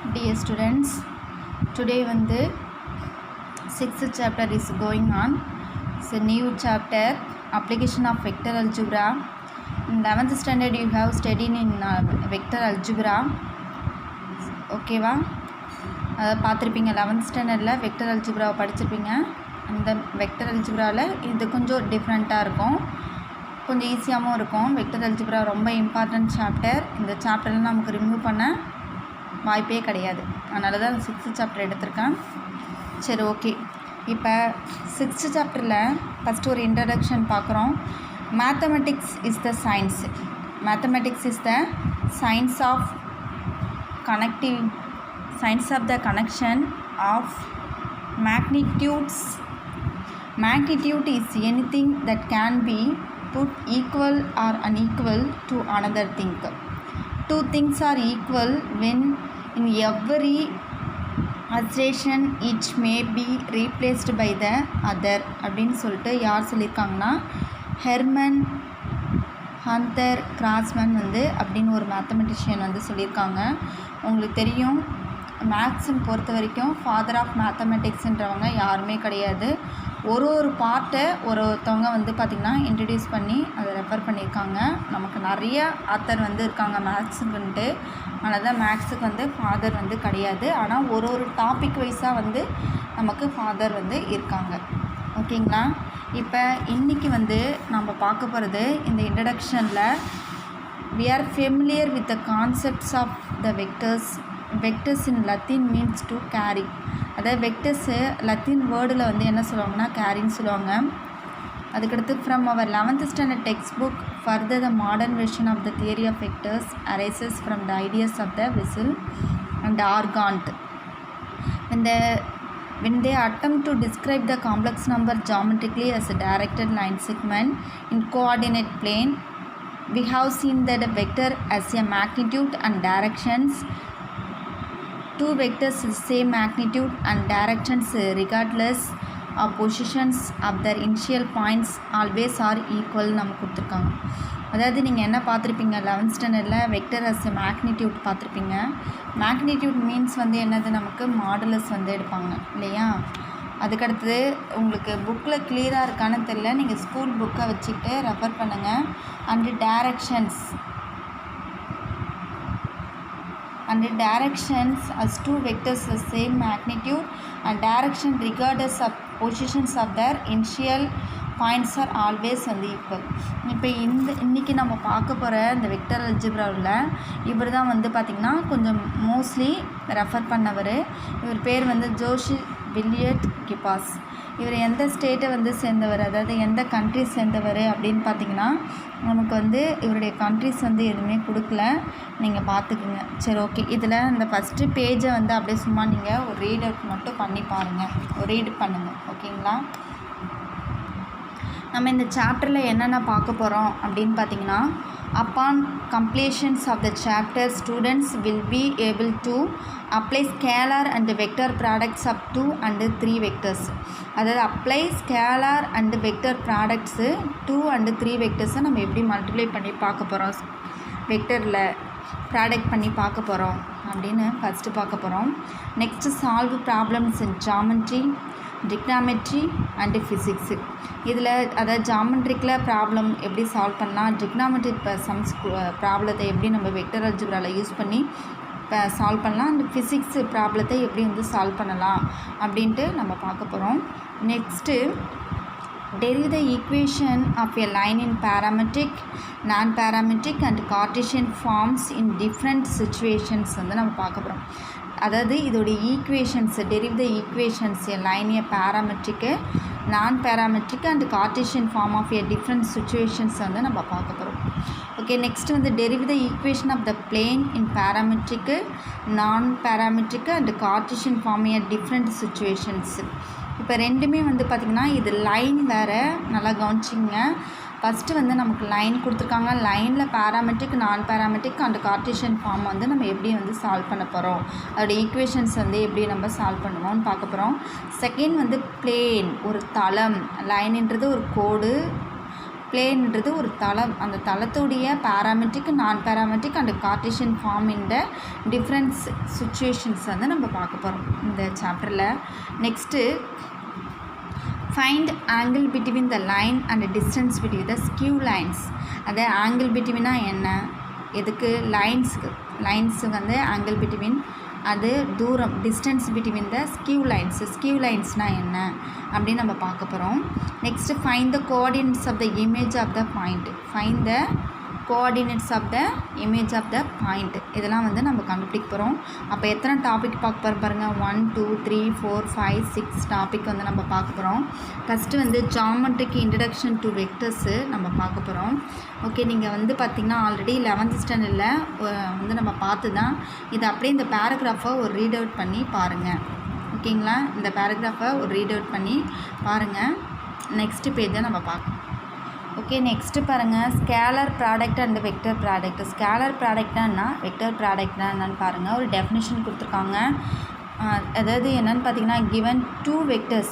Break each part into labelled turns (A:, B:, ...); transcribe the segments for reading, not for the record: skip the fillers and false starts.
A: Dear students, today வந்து 6th chapter is going on. It's a new chapter, application of vector algebra. In 11th standard you have studied in vector algebra. ஓகேவா, அதை பார்த்துருப்பீங்க. 11th ஸ்டாண்டர்டில் vector அல்ஜிப்ராவை படிச்சிருப்பீங்க. அந்த vector அல்ஜிப்ராவில் இது கொஞ்சம் டிஃப்ரெண்ட்டாக இருக்கும், கொஞ்சம் ஈஸியாகவும் இருக்கும். வெக்டர் அல்ஜிப்ரா ரொம்ப இம்பார்ட்டன்ட் சாப்டர். இந்த சாப்டரில் நமக்கு ரிமூவ் பண்ண வாய்ப்பே கிடையாது. அதனால தான் 6th சாப்டர் எடுத்திருக்கேன். சரி, ஓகே. இப்போ 6th சாப்டரில் ஃபஸ்ட்டு ஒரு இன்ட்ரடக்ஷன் பார்க்குறோம். Mathematics is the science. Mathematics is the science of the connection of magnitudes. Magnitude is anything that can be put equal or unequal to another thing. Two things are equal when in every oscillation each may be replaced by the other. அப்படின்னு சொல்லிட்டு யார் சொல்லியிருக்காங்கன்னா, Herman Hunter கிராஸ்மேன் அப்படின்னு ஒரு mathematician சொல்லியிருக்காங்க. உங்களுக்கு தெரியும், மேக்ஸுன்னு பொறுத்த வரைக்கும் ஃபாதர் ஆஃப் மேத்தமெட்டிக்ஸ்ன்றவங்க யாருமே கிடையாது. ஒரு பார்ட்டை ஒருத்தவங்க பார்த்திங்கன்னா இன்ட்ரடியூஸ் பண்ணி அதை ரெஃபர் பண்ணியிருக்காங்க. நமக்கு நிறைய ஆத்தர் இருக்காங்க மேக்ஸுக்குன்ட்டு. அதனால் தான் மேக்ஸுக்கு ஃபாதர் கிடையாது. ஆனால் ஒரு டாபிக் வைஸாக நமக்கு ஃபாதர் இருக்காங்க. ஓகேங்களா? இப்போ இன்றைக்கி நம்ம பார்க்க போகிறது இந்த இன்ட்ரடக்ஷனில் we are familiar with the concepts of the vectors. Vectors in Latin means to carry. அதாவது வெக்டர்ஸு லத்தீன் வேர்டில் என்ன சொல்லுவாங்கன்னா கேரின்னு சொல்லுவாங்க. அதுக்கடுத்து from our 11th standard text book further the modern version of the theory of vectors arises from the ideas of the Wessel and Argand. When they attempt to describe the complex number geometrically as a directed line segment in coordinate plane, we have seen that a vector has a magnitude and directions. Two vectors with same magnitude and directions regardless of positions of their initial points always are equal. நம்ம கொடுத்துருக்காங்க. அதாவது நீங்கள் என்ன பார்த்துருப்பீங்க, 11th ஸ்டாண்டர்டில் vector as magnitude பார்த்துருப்பீங்க. Magnitude means என்னது, நமக்கு மாடுலஸ் எடுப்பாங்க இல்லையா? அதுக்கடுத்தது உங்களுக்கு புக்கில் கிளியராக இருக்கான்னு தெரியல, நீங்கள் ஸ்கூல் புக்கை வச்சுக்கிட்டு ரெஃபர் பண்ணுங்கள். And directions as two vectors the same magnitude and direction regardless of positions of their initial points are always equal. இப்போ இன்றைக்கி நம்ம பார்க்க போகிற இந்த வெக்டர் அல்ஜிப்ராவில் இவர் தான் பார்த்திங்கன்னா கொஞ்சம் மோஸ்ட்லி ரெஃபர் பண்ணவர். இவர் பேர் ஜோஷி வில்லியட் கிப்பாஸ். இவர் எந்த ஸ்டேட்டை சேர்ந்தவர், அதாவது எந்த கண்ட்ரி சேர்ந்தவர் அப்படின்னு பார்த்திங்கன்னா நமக்கு இவருடைய கண்ட்ரிஸ் எதுவுமே கொடுக்கல, நீங்கள் பார்த்துக்குங்க. சரி, ஓகே. இதில் இந்த ஃபஸ்ட்டு பேஜை அப்படியே சும்மா நீங்கள் ஒரு ரீட் அவுட் மட்டும் பண்ணி பாருங்கள், ஒரு ரீட் பண்ணுங்கள். ஓகேங்களா? நம்ம இந்த சாப்டரில் என்னென்ன பார்க்க போகிறோம் அப்படின்னு பார்த்தீங்கன்னா, upon completions of the chapter students will be able to apply scalar and vector products of 2 and 3 vectors. அதாவது apply scalar and vector products 2 and 3 வெக்டர்ஸை நம்ம எப்படி மல்டிப்ளை பண்ணி பார்க்க போகிறோம், வெக்டரில் ப்ராடக்ட் பண்ணி பார்க்க போகிறோம் அப்படின்னு ஃபஸ்ட்டு பார்க்க போகிறோம். Next solve problems in geometry, டிக்னாமெட்ரி and physics. இதில் அதாவது ஜாமெட்ரிக்கில் ப்ராப்ளம் எப்படி சால்வ் பண்ணலாம், டிக்னாமெட்ரிக் சம்ஸ் ப்ராப்ளத்தை எப்படி நம்ம வெக்டர் அல்ஜிப்ராவில் யூஸ் பண்ணி சால்வ் பண்ணலாம், அந்த ஃபிசிக்ஸ் ப்ராப்ளத்தை எப்படி சால்வ் பண்ணலாம் அப்படின்ட்டு நம்ம பார்க்க போகிறோம். Next derive the equation of a line in parametric, non-parametric and Cartesian forms in different situations நம்ம பார்க்க போகிறோம். அதாவது இதோடைய equations, derive the equations a line a parametric, non parametric and Cartesian form of a different situations நம்ம பார்க்க போகிறோம். Okay. Next derive the equation of the plane in parametric, non parametric and Cartesian form a different situations. இப்போ ரெண்டுமே பார்த்திங்கன்னா இது line வேறு, நல்லா கவனிச்சிங்க. First நமக்கு லைன் கொடுத்துருக்காங்க. லைனில் parametric, non parametric and Cartesian form நம்ம எப்படி சால்வ் பண்ண போகிறோம், அதோட ஈக்குவேஷன்ஸ் எப்படி நம்ம சால்வ் பண்ணுவோம்னு பார்க்க போகிறோம். செகண்ட் பிளேன், ஒரு தளம். லைன்ன்றது ஒரு கோடு, பிளேன்ன்றது ஒரு தளம். அந்த தளத்துடைய parametric, non parametric and Cartesian form இந்த டிஃப்ரென்ஸ் சுச்சுவேஷன்ஸ் வந்து நம்ம பார்க்க போகிறோம் இந்த சாப்டரில். Next find angle between the line and distance between the skew lines. அது ஆங்கிள் பிட்வீனா என்ன, எதுக்கு லைன்ஸு வந்து ஆங்கிள் பிட்வீன், அது தூரம் டிஸ்டன்ஸ் பிட்வீன் த ஸ்கியூ லைன்ஸ்னால் என்ன அப்படின்னு நம்ம பார்க்க போகிறோம். Next find the coordinates of the image of the point. Find the coordinates of the image of the point. இதெல்லாம் வந்து நம்ம கண்டுபிடிக்க போகிறோம். அப்போ எத்தனை டாபிக் பார்க்க போகிறோம் பாருங்கள். 1 2 3 4 5 6 டாபிக் வந்து நம்ம பார்க்க போகிறோம். ஃபஸ்ட்டு வந்து ஜாமெட்ரிக்கு இன்ட்ரடக்ஷன் டு வெக்டர்ஸு நம்ம பார்க்க போகிறோம். ஓகே, நீங்கள் வந்து பார்த்திங்கன்னா ஆல்ரெடி 11th ஸ்டாண்டர்டில் வந்து நம்ம பார்த்து தான் இதை அப்படியே இந்த பேராகிராஃபை ஒரு ரீட் அவுட் பண்ணி பாருங்கள். ஓகேங்களா, இந்த பேராகிராஃபை ஒரு ரீட் அவுட் பண்ணி பாருங்கள். நெக்ஸ்ட்டு பேஜை நம்ம பார்க்கலாம். ஓகே, நெக்ஸ்ட்டு பாருங்கள், scalar product and vector product. Scalar ப்ராடக்ட்னா வெக்டர் ப்ராடக்ட்னா என்னென்னு பாருங்கள். ஒரு டெஃபினேஷன் கொடுத்துருக்காங்க. அதாவது என்னென்னு பார்த்தீங்கன்னா, given 2 vectors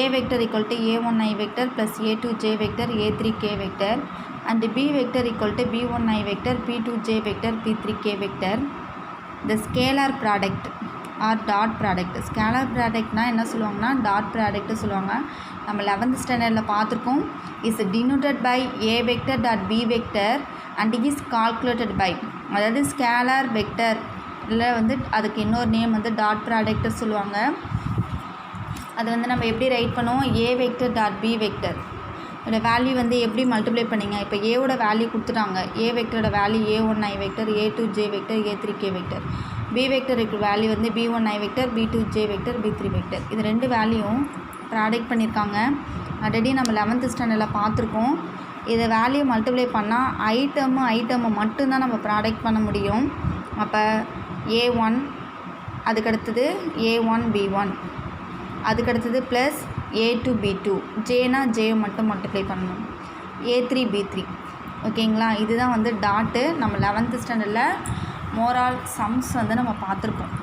A: a vector equal to a1i vector plus a2j vector a3k vector and b vector equal to b1i vector p2j vector p3k vector, the scalar product or dot product. Scalar ப்ராடக்ட்னா என்ன சொல்லுவாங்கன்னா dot product சொல்லுவாங்க. நம்ம 11th ஸ்டாண்டர்டில் பார்த்துருக்கோம். Is denoted by a vector dot b vector and it is calculated by, அதாவது scalar வெக்டரில் வந்து அதுக்கு இன்னொரு நேம் வந்து டாட் ப்ராடக்ட்டு சொல்லுவாங்க. அது வந்து நம்ம எப்படி ரைட் பண்ணுவோம், a vector dot b vector இதோட வேல்யூ வந்து எப்படி மல்டிப்ளை பண்ணிங்க. இப்போ ஏவோட வேல்யூ கொடுத்துட்டாங்க. a வெக்டரோட value a1i vector, a2j vector, a3k vector. b வெக்டருக்கு வேல்யூ வந்து b1i vector, b2j vector, b3 vector. இது ரெண்டு வேல்யூவும் ப்ராடக்ட் பண்ணியிருக்காங்க. ஆல்ரெடி நம்ம 11th ஸ்டாண்டர்டில் பார்த்துருக்கோம். இதை வேல்யூ மல்டிப்ளை பண்ணால் ஐட்டமு மட்டும்தான் நம்ம ப்ராடக்ட் பண்ண முடியும். அப்போ a1, அதுக்கடுத்தது a1 b1, அதுக்கடுத்தது ப்ளஸ் a2 b2, ஜேனா ஜே மட்டும் மல்டிப்ளை பண்ணணும், a3 b3. ஓகேங்களா, இதுதான் வந்து டாட்டு. நம்ம 11th ஸ்டாண்டர்டில் மோரால் சம்ஸ் வந்து நம்ம பார்த்துருப்போம்.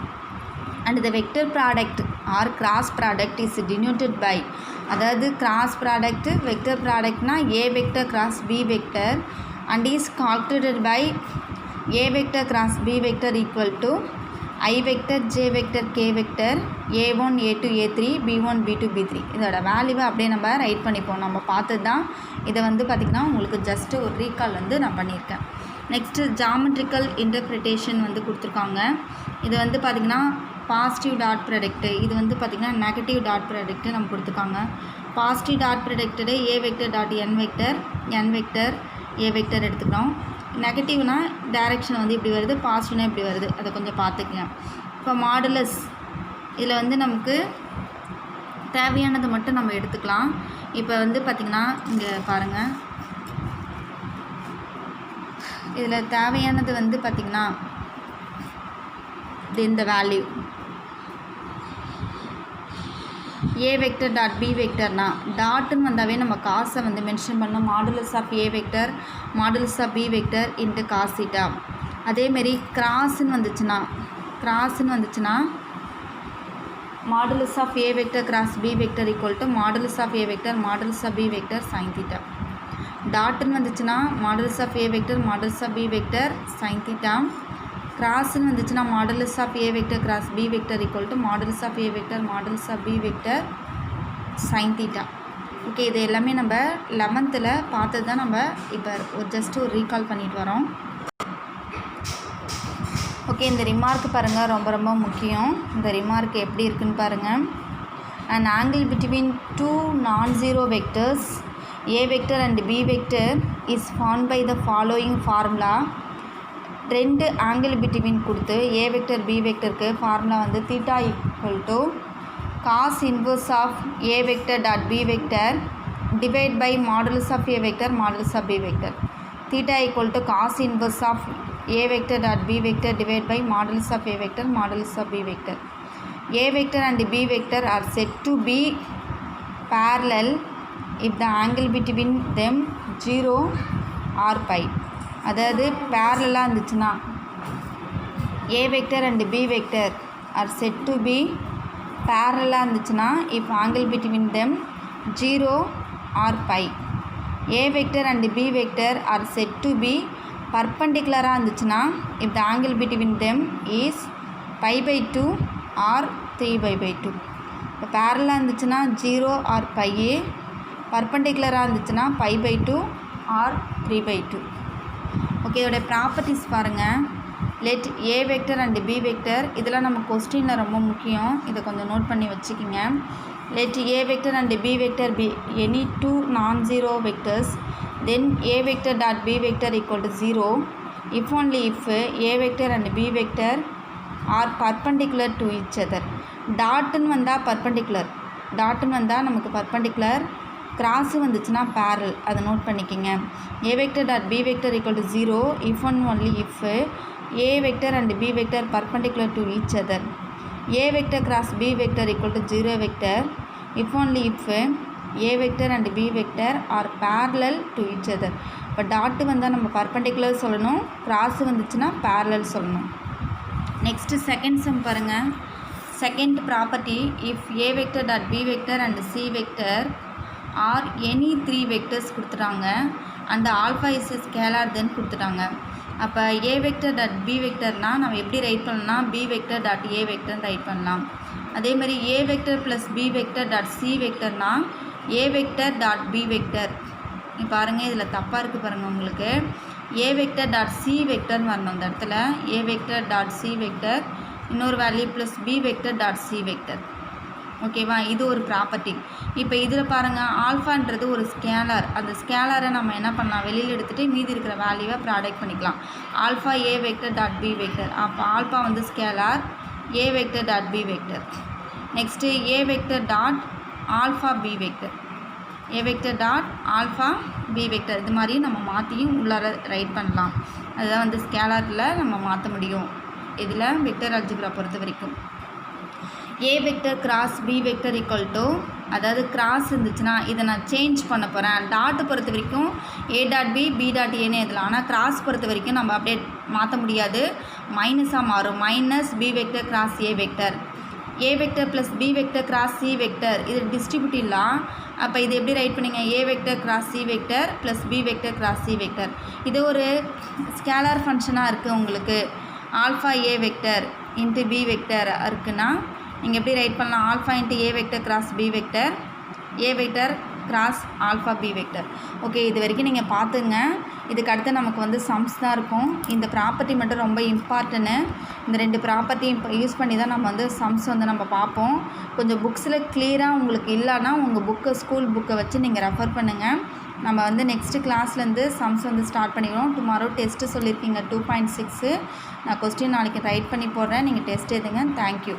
A: And the vector product or cross product is denoted by, அதாவது கிராஸ் ப்ராடக்ட் வெக்டர் ப்ராடக்ட்னா a vector cross b vector and is calculated by a vector cross b vector equal to i vector j vector k vector a1 a2 a3 b1 b2 b3. இதோட வேல்யூவை அப்படியே நம்ம right பண்ணிப்போம். நம்ம பார்த்தது தான். இதை வந்து பார்த்திங்கன்னா உங்களுக்கு ஜஸ்ட்டு ஒரு ரீகால் வந்து நான் பண்ணியிருக்கேன். நெக்ஸ்ட்டு ஜாமெட்ரிக்கல் இன்டர்ப்ரிட்டேஷன் வந்து கொடுத்துருக்காங்க. இது வந்து பார்த்திங்கன்னா பாசிட்டிவ் டாட் ப்ராடக்ட்டு, இது வந்து பார்த்திங்கன்னா நெகட்டிவ் டாட் ப்ராடக்ட்டு நம்ம கொடுத்துருக்காங்க. Positive dot product a vector dot n vector a vector எடுத்துக்கிறோம். நெகட்டிவ்னா டைரெக்ஷன் வந்து இப்படி வருது, பாசிட்டிவ்னா இப்படி வருது. அதை கொஞ்சம் பார்த்துக்கலாம். இப்போ மாடுலஸ், இதில் வந்து நமக்கு தேவையானது மட்டும் நம்ம எடுத்துக்கலாம். இப்போ வந்து பார்த்திங்கன்னா இங்கே பாருங்கள், இதில் தேவையானது வந்து பார்த்திங்கன்னா இந்த value a vector dot b வெக்டர்னா டாட்டுன்னு வந்தாவே நம்ம காசை வந்து மென்ஷன் பண்ணோம். Modulus of a vector modulus of b vector into cos theta. அதேமாரி கிராஸ்ன்னு வந்துச்சுன்னா modulus of a vector cross b vector equal to modulus of a vector modulus of b vector sine theta. டாட்டுன்னு வந்துச்சுன்னா modulus of a vector modulus of b vector sine theta. கிராஸ்ன்னு வந்துச்சுன்னா modulus of a vector cross b vector equal to modulus of a vector modulus of b vector sine theta. Okay, இது எல்லாமே நம்ம 11th பார்த்தது தான். நம்ம இப்போ just ஒரு ரீகால் பண்ணிட்டு வரோம். ஓகே, இந்த ரிமார்க் பாருங்கள், ரொம்ப ரொம்ப முக்கியம். இந்த ரிமார்க் எப்படி இருக்குன்னு பாருங்கள். And angle between 2 non-zero vectors a vector and b vector is found by the following formula. ரெண்டு ஆங்கிள் பிட்வீன் கொடுத்து a வெக்டர் b வெக்டருக்கு ஃபார்முலா வந்து theta equal to cos inverse of a vector dot b vector divide by modulus of a vector modulus of b vector. Theta equal to cos inverse of a vector dot b vector divide by modulus of a vector modulus of b vector. a vector and b vector are said to be parallel if the angle between them 0 or pi. அதாவது பேரலாக இருந்துச்சுன்னா a vector and b vector are said to be பேரலாக இருந்துச்சுன்னா இப்போ angle between them 0 or pi. A vector and B vector are said to be perpendicular இருந்துச்சுன்னா if the angle between them is pi by 2 or 3 pi by 2. இப்போ பேரலாக இருந்துச்சுன்னா 0 or pi a, பர்பண்டிகுலராக இருந்துச்சுன்னா pi by 2 or 3 by 2. Okay, இதோடைய properties பாருங்கள். Let a vector and b vector, இதெல்லாம் நம்ம கொஸ்டினில் ரொம்ப முக்கியம், இதை கொஞ்சம் நோட் பண்ணி வச்சுக்கிங்க. Let a vector and b vector be any two non zero vectors, then a vector dot b vector equal to 0 if only if a vector and b vector are perpendicular to each other. டாட்டுன்னு வந்தால் perpendicular, டாட்டுன்னு வந்தால் நமக்கு perpendicular, cross வந்துச்சுன்னா parallel, அதை note பண்ணிக்கிங்க. A vector dot b vector equal to 0 if and only if a vector and b vector perpendicular to each other. a vector cross b vector equal to 0 vector if only if a vector and b vector are parallel to each other. இப்போ dot வந்தால் நம்ம perpendicular சொல்லணும், cross வந்துச்சுன்னா parallel சொல்லணும். Next second sum பாருங்கள். Second property, if a vector dot b vector and c vector are any 3 vectors கொடுத்துட்டாங்க and alpha is scalar then கொடுத்துட்டாங்க. அப்போ ஏ வெக்டர் டாட் பி வெக்டர்னால் நம்ம எப்படி ரைட் பண்ணலாம், b vector dot a vector write பண்ணலாம். அதே மாதிரி a vector plus b vector dot c வெக்டர்னால் a vector dot b vector. இப்போ பாருங்கள், இதில் தப்பாக இருக்குது பாருங்கள். உங்களுக்கு ஏ வெக்டர் டாட் சி வெக்டர்னு வரணும். அந்த இடத்துல a vector dot c vector இன்னொரு value plus b vector dot c vector. ஓகேவா, இது ஒரு ப்ராப்பர்ட்டி. இப்போ இதில் பாருங்கள், ஆல்ஃபான்றது ஒரு ஸ்கேலார். அந்த ஸ்கேலாரை நம்ம என்ன பண்ணலாம், வெளியில் எடுத்துகிட்டு மீதி இருக்கிற வேல்யூவை ப்ராடக்ட் பண்ணிக்கலாம். Alpha a vector dot b vector. அப்போ ஆல்ஃபா வந்து scalar, a vector dot b vector. Next a vector dot alpha b vector, a vector dot alpha b vector. இது மாதிரி நம்ம மாற்றியும் உள்ளார ரைட் பண்ணலாம். அதுதான் வந்து ஸ்கேலாரில் நம்ம மாற்ற முடியும் இதில் வெக்டர் அல்ஜிப்ரா பொறுத்த வரைக்கும். A vector cross b vector equal to, அதாவது கிராஸ் இருந்துச்சுன்னா இதை நான் சேஞ்ச் பண்ண போகிறேன். டாட்டு பொறுத்த வரைக்கும் a dot b b dot ஏன்னு எழுதலாம். ஆனால் கிராஸ் பொறுத்த வரைக்கும் நம்ம அப்படியே மாற்ற முடியாது, மைனஸாக மாறும். Minus b vector cross a vector, a vector plus b vector cross c vector. இது டிஸ்ட்ரிபியூட் இல்லாம். அப்போ இது எப்படி ரைட் பண்ணிங்க, a vector cross c vector plus b vector cross c vector. இது ஒரு ஸ்கேலார் ஃபங்க்ஷனாக இருக்குது உங்களுக்கு. Alpha a vector into b vector இருக்குன்னா நீங்கள் எப்படி ரைட் பண்ணலாம், alpha into a vector cross b vector, a vector cross alpha b vector. Okay, இது வரைக்கும் நீங்கள் பார்த்துங்க. இதுக்கு அடுத்து நமக்கு வந்து சம்ஸ் தான் இருக்கும். இந்த ப்ராப்பர்ட்டி மட்டும் ரொம்ப இம்பார்ட்டன்ட்டு. இந்த 2 ப்ராப்பர்ட்டி யூஸ் பண்ணி தான் நம்ம வந்து சம்ஸ் வந்து நம்ம பார்ப்போம். கொஞ்சம் புக்ஸில் கிளியராக உங்களுக்கு இல்லைன்னா உங்கள் புக்கை, ஸ்கூல் புக்கை வச்சு நீங்கள் ரெஃபர் பண்ணுங்கள். நம்ம வந்து நெக்ஸ்ட்டு கிளாஸ்லேருந்து சம்ஸ் வந்து ஸ்டார்ட் பண்ணிக்கிறோம். டுமாரோ டெஸ்ட்டு சொல்லியிருக்கீங்க 2.6. நான் கொஸ்டின் நாளைக்கு ரைட் பண்ணி போடுறேன், நீங்கள் டெஸ்ட் எழுதுங்க. தேங்க்யூ.